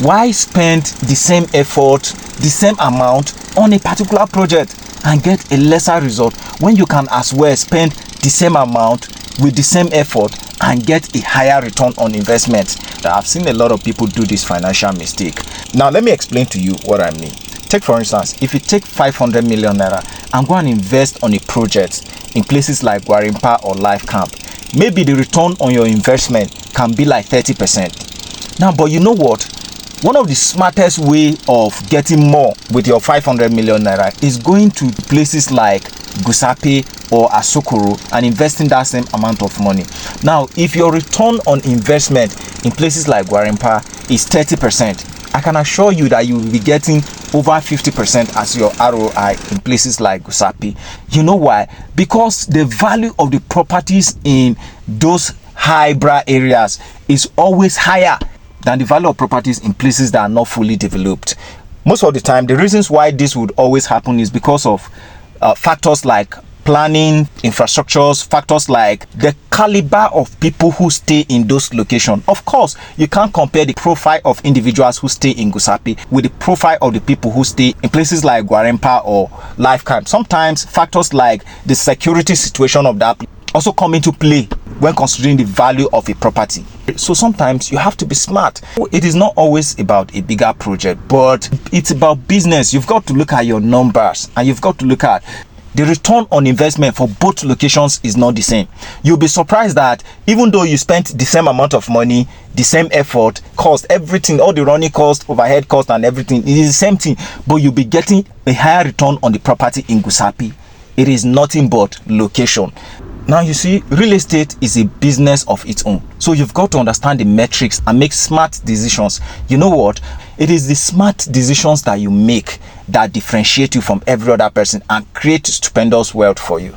Why spend the same effort, the same amount on a particular project and get a lesser result when you can as well spend the same amount with the same effort and get a higher return on investment? I've seen a lot of people do this financial mistake. Now let me explain to you what I mean. Take for instance, if you take 500 million naira and go and invest on a project in places like Gwarinpa or Life Camp, maybe the return on your investment can be like 30%. Now, but you know what? One of the smartest way of getting more with your 500 million naira is going to places like Gusapi or Asokoro and investing that same amount of money. Now, if your return on investment in places like Gwarinpa is 30%, I can assure you that you will be getting over 50% as your ROI in places like Gusapi. You know why? Because the value of the properties in those highbrow areas is always higher than the value of properties in places that are not fully developed. Most of the time, the reasons why this would always happen is because of factors like planning, infrastructures, factors like the caliber of people who stay in those locations. Of course, you can't compare the profile of individuals who stay in Gusapi with the profile of the people who stay in places like Gwarinpa or Life Camp. Sometimes factors like the security situation of that also come into play when considering the value of a property. So sometimes you have to be smart. It is not always about a bigger project, but it's about business. You've got to look at your numbers and you've got to look at the return on investment for both locations is not the same. You'll be surprised that even though you spent the same amount of money, the same effort, cost, everything, all the running cost, overhead cost and everything, it is the same thing, but you'll be getting a higher return on the property in Gusapi. It is nothing but location. Now you see, real estate is a business of its own. So you've got to understand the metrics and make smart decisions. You know what? It is the smart decisions that you make that differentiate you from every other person and create stupendous wealth for you.